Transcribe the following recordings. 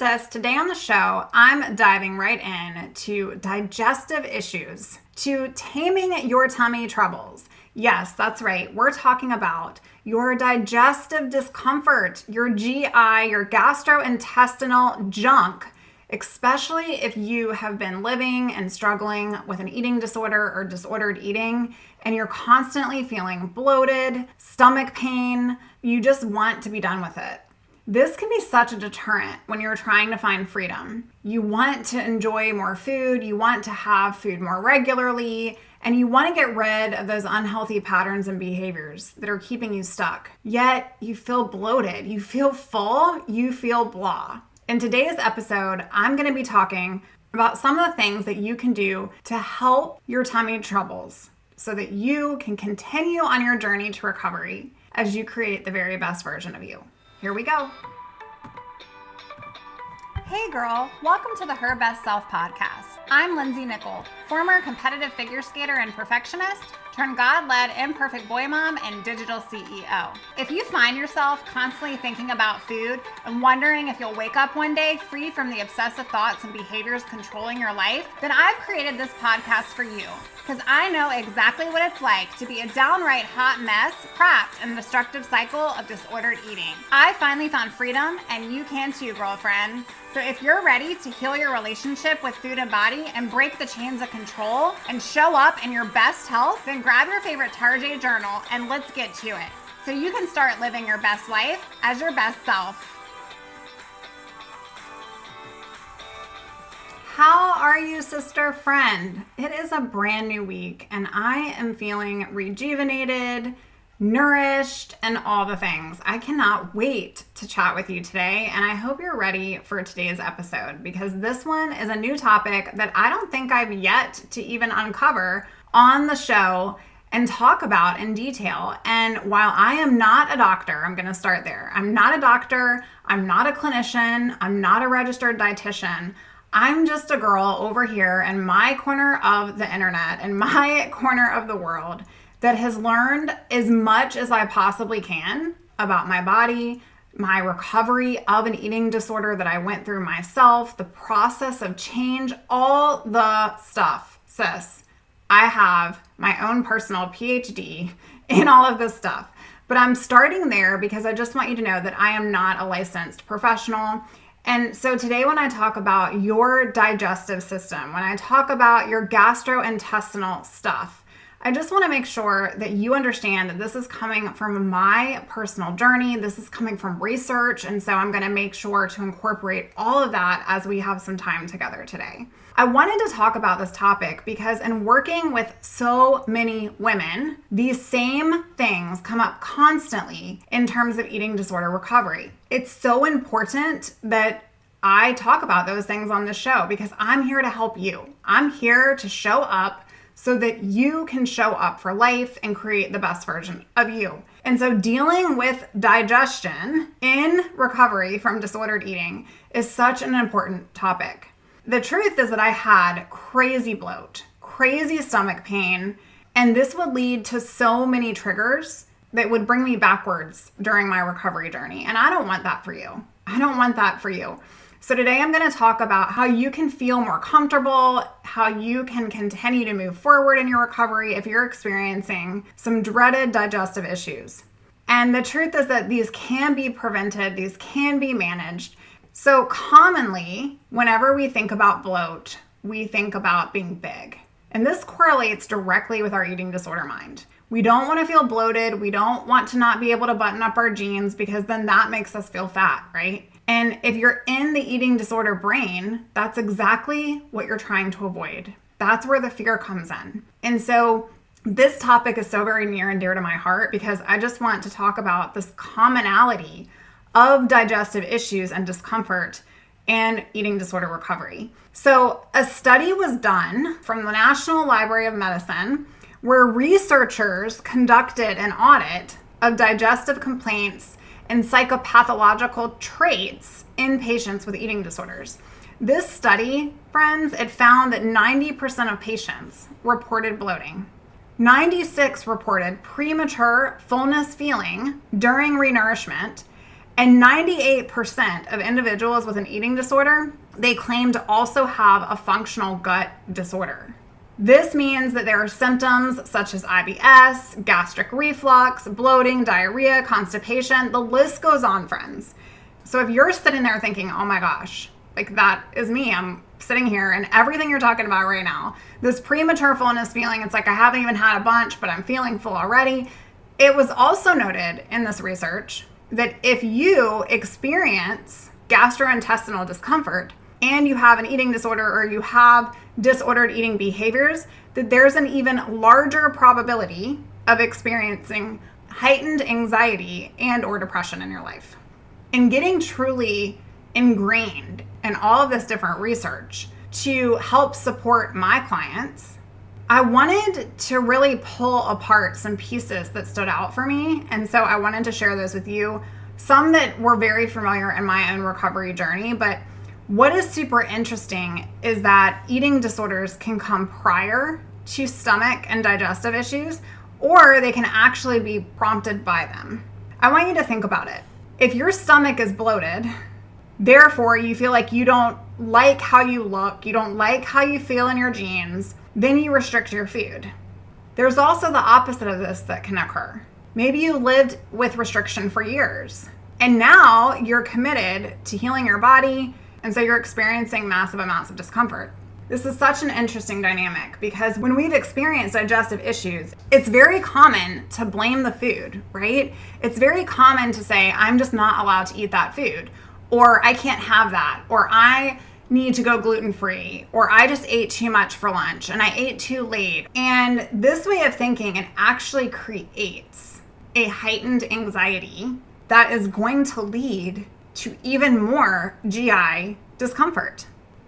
sis. Today on the show, I'm diving right in to digestive issues, to taming your tummy troubles. Yes, that's right. We're talking about your digestive discomfort, your GI, your gastrointestinal junk, especially if you have been living and struggling with an eating disorder or disordered eating, and you're constantly feeling bloated, stomach pain. You just want to be done with it. This can be such a deterrent when you're trying to find freedom. You want to enjoy more food, you want to have food more regularly, and you want to get rid of those unhealthy patterns and behaviors that are keeping you stuck. Yet you feel bloated, you feel full, you feel blah. In today's episode, I'm going to be talking about some of the things that you can do to help your tummy troubles so that you can continue on your journey to recovery as you create the very best version of you. Here we go. Hey girl, welcome to the Her Best Self podcast. I'm Lindsay Nickel, former competitive figure skater and perfectionist, turned God-led imperfect boy mom and digital CEO. If you find yourself constantly thinking about food and wondering if you'll wake up one day free from the obsessive thoughts and behaviors controlling your life, then I've created this podcast for you because I know exactly what it's like to be a downright hot mess trapped in a destructive cycle of disordered eating. I finally found freedom, and you can too, girlfriend. So if you're ready to heal your relationship with food and body and break the chains of control and show up in your best health, then grab your favorite Tarjay journal and let's get to it so you can start living your best life as your best self. How are you, sister friend? It is a brand new week and I am feeling rejuvenated, nourished, and all the things. I cannot wait to chat with you today, and I hope you're ready for today's episode because this one is a new topic that I don't think I've yet to even uncover on the show and talk about in detail. And while I am not a doctor, I'm going to start there. I'm not a doctor. I'm not a clinician. I'm not a registered dietitian. I'm just a girl over here in my corner of the internet, in my corner of the world, that has learned as much as I possibly can about my body, my recovery of an eating disorder that I went through myself, the process of change, all the stuff, sis. I have my own personal PhD in all of this stuff. But I'm starting there because I just want you to know that I am not a licensed professional. And so today when I talk about your digestive system, when I talk about your gastrointestinal stuff, I just want to make sure that you understand that this is coming from my personal journey. This is coming from research. And so I'm going to make sure to incorporate all of that as we have some time together today. I wanted to talk about this topic because in working with so many women, these same things come up constantly in terms of eating disorder recovery. It's so important that I talk about those things on this show because I'm here to help you. I'm here to show up so that you can show up for life and create the best version of you. And so dealing with digestion in recovery from disordered eating is such an important topic. The truth is that I had crazy bloat, crazy stomach pain, and this would lead to so many triggers that would bring me backwards during my recovery journey. And I don't want that for you. I don't want that for you. So today I'm going to talk about how you can feel more comfortable, how you can continue to move forward in your recovery if you're experiencing some dreaded digestive issues. And the truth is that these can be prevented, these can be managed. So commonly, whenever we think about bloat, we think about being big. And this correlates directly with our eating disorder mind. We don't want to feel bloated. We don't want to not be able to button up our jeans because then that makes us feel fat, right? And if you're in the eating disorder brain, that's exactly what you're trying to avoid. That's where the fear comes in. And so this topic is so very near and dear to my heart because I just want to talk about this commonality of digestive issues and discomfort and eating disorder recovery. So a study was done from the National Library of Medicine where researchers conducted an audit of digestive complaints and psychopathological traits in patients with eating disorders. This study, friends, it found that 90% of patients reported bloating. 96 reported premature fullness feeling during renourishment, And 98% of individuals with an eating disorder, they claim to also have a functional gut disorder. This means that there are symptoms such as IBS, gastric reflux, bloating, diarrhea, constipation. The list goes on, friends. So if you're sitting there thinking, oh my gosh, like that is me, I'm sitting here and everything you're talking about right now, this premature fullness feeling, it's like I haven't even had a bunch, but I'm feeling full already. It was also noted in this research that if you experience gastrointestinal discomfort and you have an eating disorder or you have disordered eating behaviors, that there's an even larger probability of experiencing heightened anxiety and or depression in your life. And getting truly ingrained in all of this different research to help support my clients, I wanted to really pull apart some pieces that stood out for me. And so I wanted to share those with you. Some that were very familiar in my own recovery journey, but what is super interesting is that eating disorders can come prior to stomach and digestive issues, or they can actually be prompted by them. I want you to think about it. If your stomach is bloated, therefore you feel like you don't like how you look, you don't like how you feel in your jeans, then you restrict your food. There's also the opposite of this that can occur. Maybe you lived with restriction for years, and now you're committed to healing your body, and so you're experiencing massive amounts of discomfort. This is such an interesting dynamic because when we've experienced digestive issues, it's very common to blame the food, right? It's very common to say, I'm just not allowed to eat that food, or I can't have that, or I need to go gluten-free, or I just ate too much for lunch and I ate too late. And this way of thinking, it actually creates a heightened anxiety that is going to lead to even more GI discomfort.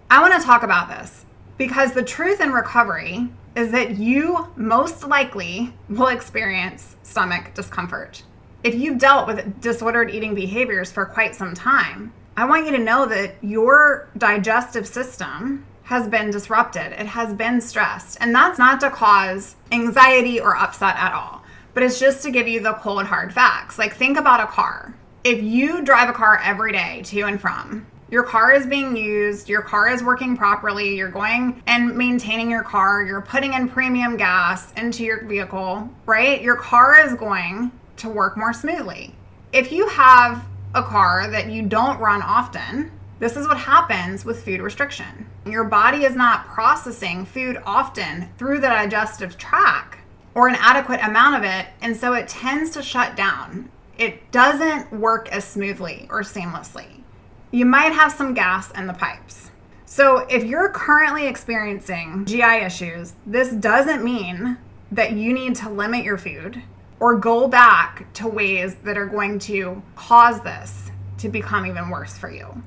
I want to talk about this because the truth in recovery is that you most likely will experience stomach discomfort. If you've dealt with disordered eating behaviors for quite some time, I want you to know that your digestive system has been disrupted. It has been stressed. And that's not to cause anxiety or upset at all, but it's just to give you the cold hard facts. Like, think about a car. If you drive a car every day to and from, your car is being used, your car is working properly, you're going and maintaining your car, you're putting in premium gas into your vehicle, right? Your car is going to work more smoothly. If you have a car that you don't run often, this is what happens with food restriction. Your body is not processing food often through the digestive tract or an adequate amount of it, and so it tends to shut down. It doesn't work as smoothly or seamlessly. You might have some gas in the pipes. So if you're currently experiencing GI issues, this doesn't mean that you need to limit your food or go back to ways that are going to cause this to become even worse for you.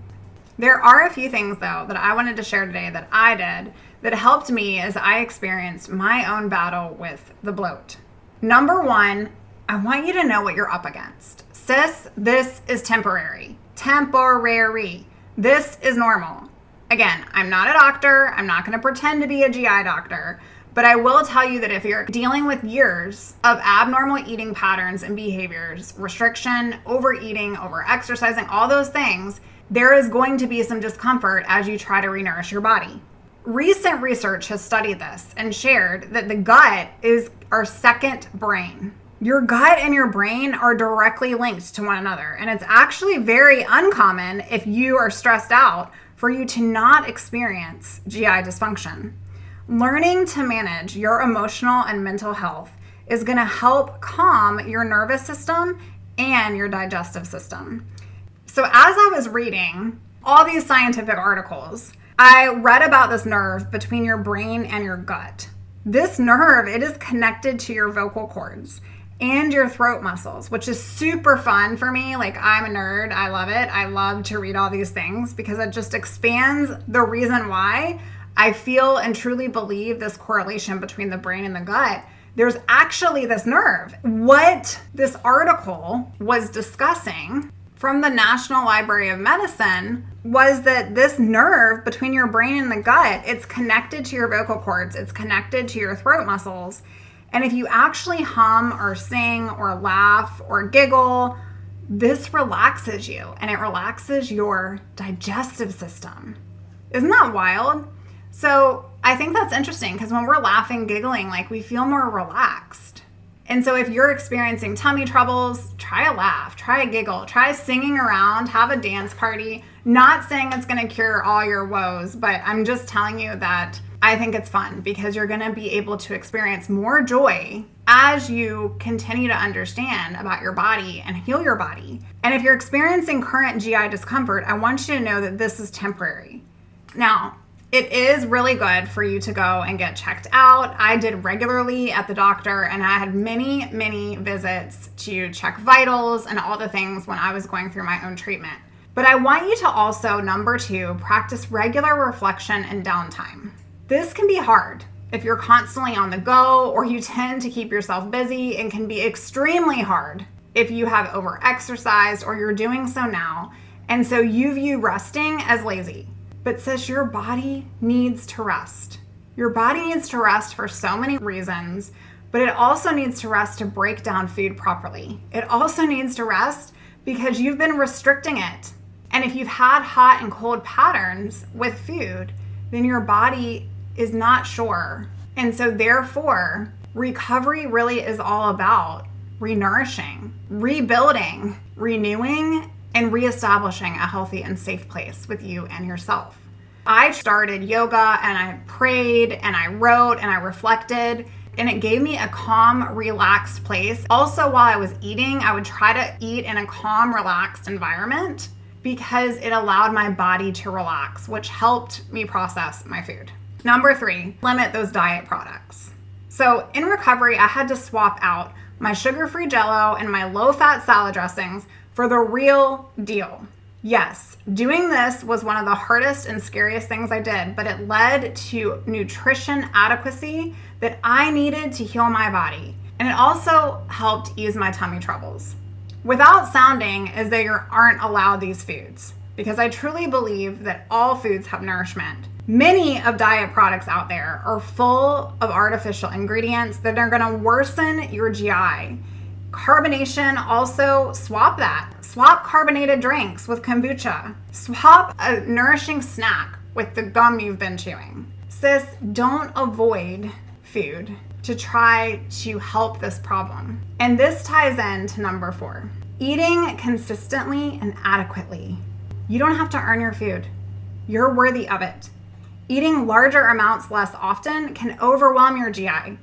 There are a few things, though, that I wanted to share today that I did that helped me as I experienced my own battle with the bloat. Number one, I want you to know what you're up against. Sis, this is temporary. Temporary. This is normal. Again, I'm not a doctor. I'm not going to pretend to be a GI doctor. But I will tell you that if you're dealing with years of abnormal eating patterns and behaviors, restriction, overeating, overexercising, all those things, there is going to be some discomfort as you try to renourish your body. Recent research has studied this and shared that the gut is our second brain. Your gut and your brain are directly linked to one another, and it's actually very uncommon if you are stressed out for you to not experience GI dysfunction. Learning to manage your emotional and mental health is going to help calm your nervous system and your digestive system. So as I was reading all these scientific articles, I read about this nerve between your brain and your gut. This nerve, it is connected to your vocal cords and your throat muscles, which is super fun for me. Like, I'm a nerd. I love it. I love to read all these things because it just expands the reason why I feel and truly believe this correlation between the brain and the gut. There's actually this nerve. What this article was discussing from the National Library of Medicine was that this nerve between your brain and the gut, it's connected to your vocal cords, it's connected to your throat muscles. And if you actually hum or sing or laugh or giggle, This relaxes you and it relaxes your digestive system. Isn't that wild? So I think that's interesting because when we're laughing, giggling, like we feel more relaxed. And so if you're experiencing tummy troubles, try a laugh, try a giggle, try singing around, have a dance party. Not saying it's going to cure all your woes, but I'm just telling you that I think it's fun because you're going to be able to experience more joy as you continue to understand about your body and heal your body. And if you're experiencing current GI discomfort, I want you to know that this is temporary. Now, it is really good for you to go and get checked out. I did regularly at the doctor, and I had many, many visits to check vitals and all the things when I was going through my own treatment. But I want you to also, number 2, practice regular reflection and downtime. This can be hard if you're constantly on the go or you tend to keep yourself busy, and can be extremely hard if you have over-exercised or you're doing so now. And so you view resting as lazy. But sis, your body needs to rest. Your body needs to rest for so many reasons, but it also needs to rest to break down food properly. It also needs to rest because you've been restricting it. And if you've had hot and cold patterns with food, then your body is not sure. And so therefore, recovery really is all about renourishing, rebuilding, renewing, and reestablishing a healthy and safe place with you and yourself. I started yoga and I prayed and I wrote and I reflected, and it gave me a calm, relaxed place. Also, while I was eating, I would try to eat in a calm, relaxed environment because it allowed my body to relax, which helped me process my food. Number 3, limit those diet products. So in recovery, I had to swap out my sugar-free Jell-O and my low-fat salad dressings for the real deal. Yes, doing this was one of the hardest and scariest things I did, but it led to nutrition adequacy that I needed to heal my body. And it also helped ease my tummy troubles. Without sounding as though you aren't allowed these foods, because I truly believe that all foods have nourishment. Many of diet products out there are full of artificial ingredients that are going to worsen your GI. Carbonation, also swap that. Swap carbonated drinks with kombucha. Swap a nourishing snack with the gum you've been chewing. Sis, don't avoid food to try to help this problem. And this ties into number 4. Eating consistently and adequately. You don't have to earn your food. You're worthy of it. Eating larger amounts less often can overwhelm your GI.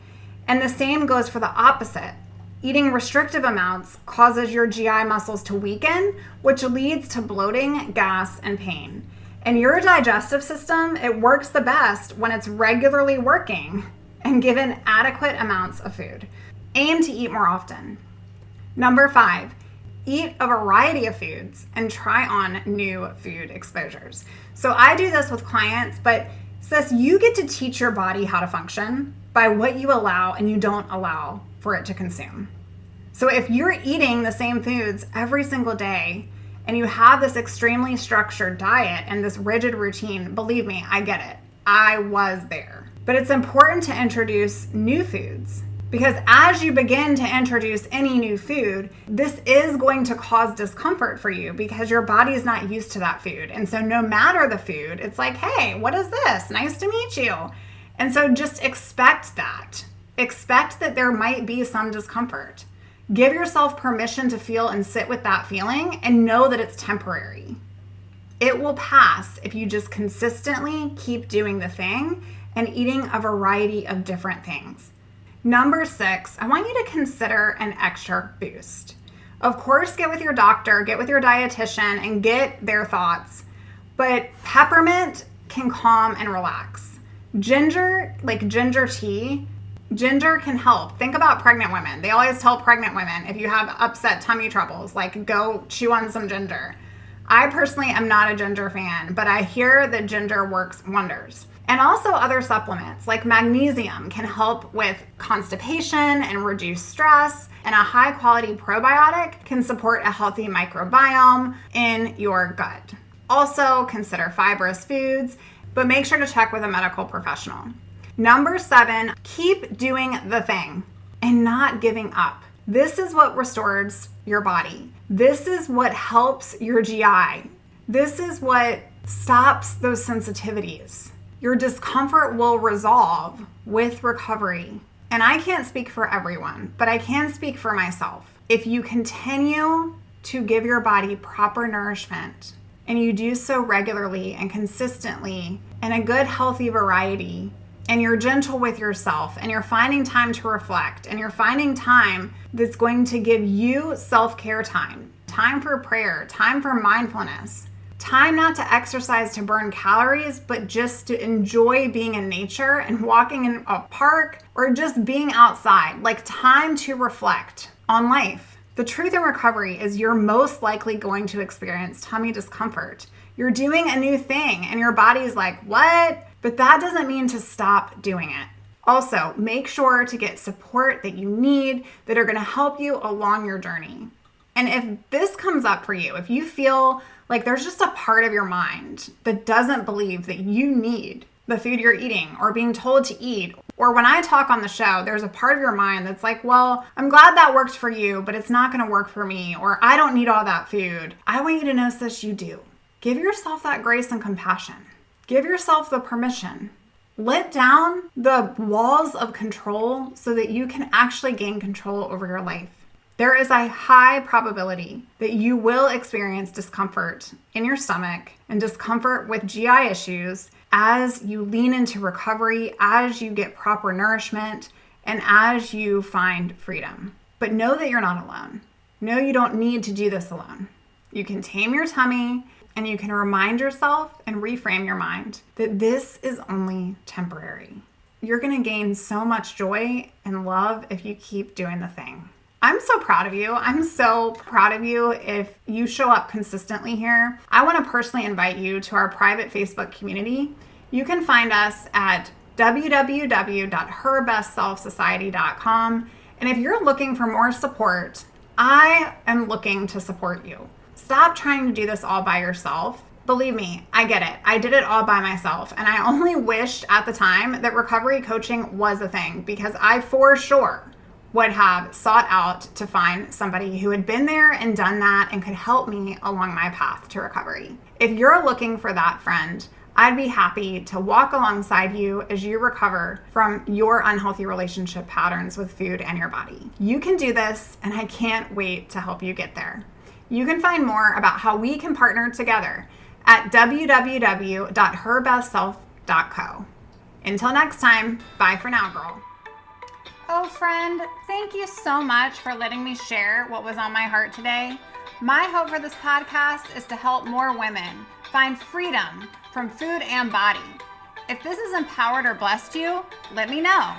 And the same goes for the opposite. Eating restrictive amounts causes your GI muscles to weaken, which leads to bloating, gas, and pain. And your digestive system, it works the best when it's regularly working and given adequate amounts of food. Aim to eat more often. Number 5, eat a variety of foods and try on new food exposures. So I do this with clients, but sis, you get to teach your body how to function by what you allow and you don't allow for it to consume. So if you're eating the same foods every single day and you have this extremely structured diet and this rigid routine, believe me, I get it. I was there. But it's important to introduce new foods because as you begin to introduce any new food, this is going to cause discomfort for you because your body is not used to that food. And so no matter the food, it's like, hey, what is this? Nice to meet you. And so just expect that. Expect that there might be some discomfort. Give yourself permission to feel and sit with that feeling and know that it's temporary. It will pass if you just consistently keep doing the thing and eating a variety of different things. Number 6, I want you to consider an extra boost. Of course, get with your doctor, get with your dietitian, and get their thoughts. But peppermint can calm and relax. Ginger, like ginger tea, ginger can help. Think about pregnant women. They always tell pregnant women, if you have upset tummy troubles, like go chew on some ginger. I personally am not a ginger fan, but I hear that ginger works wonders. And also other supplements like magnesium can help with constipation and reduce stress, and a high quality probiotic can support a healthy microbiome in your gut. Also consider fibrous foods, but make sure to check with a medical professional. Number 7, keep doing the thing and not giving up. This is what restores your body. This is what helps your GI. This is what stops those sensitivities. Your discomfort will resolve with recovery. And I can't speak for everyone, but I can speak for myself. If you continue to give your body proper nourishment, and you do so regularly and consistently in a good, healthy variety, and you're gentle with yourself, and you're finding time to reflect, and you're finding time that's going to give you self-care time for prayer, time for mindfulness, time not to exercise to burn calories, but just to enjoy being in nature and walking in a park or just being outside, like time to reflect on life. The truth in recovery is you're most likely going to experience tummy discomfort. You're doing a new thing and your body's like, what? But that doesn't mean to stop doing it. Also, make sure to get support that you need that are going to help you along your journey. And if this comes up for you, if you feel like there's just a part of your mind that doesn't believe that you need the food you're eating or being told to eat, or when I talk on the show, there's a part of your mind that's like, well, I'm glad that worked for you, but it's not going to work for me, or I don't need all that food. I want you to know this, you do. Give yourself that grace and compassion. Give yourself the permission. Let down the walls of control so that you can actually gain control over your life. There is a high probability that you will experience discomfort in your stomach and discomfort with GI issues as you lean into recovery, as you get proper nourishment, and as you find freedom. But know that you're not alone. Know you don't need to do this alone. You can tame your tummy, and you can remind yourself and reframe your mind that this is only temporary. You're going to gain so much joy and love if you keep doing the thing. I'm so proud of you. I'm so proud of you if you show up consistently here. I want to personally invite you to our private Facebook community. You can find us at www.herbestselfsociety.com. And if you're looking for more support, I am looking to support you. Stop trying to do this all by yourself. Believe me, I get it. I did it all by myself. And I only wished at the time that recovery coaching was a thing, because I for sure would have sought out to find somebody who had been there and done that and could help me along my path to recovery. If you're looking for that friend, I'd be happy to walk alongside you as you recover from your unhealthy relationship patterns with food and your body. You can do this, and I can't wait to help you get there. You can find more about how we can partner together at www.herbestself.co. Until next time, bye for now, girl. Oh, friend, thank you so much for letting me share what was on my heart today. My hope for this podcast is to help more women find freedom from food and body. If this has empowered or blessed you, let me know.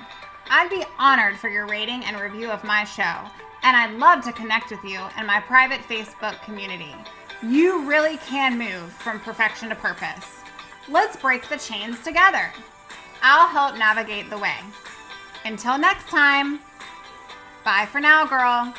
I'd be honored for your rating and review of my show, and I'd love to connect with you in my private Facebook community. You really can move from perfection to purpose. Let's break the chains together. I'll help navigate the way. Until next time, bye for now, girl.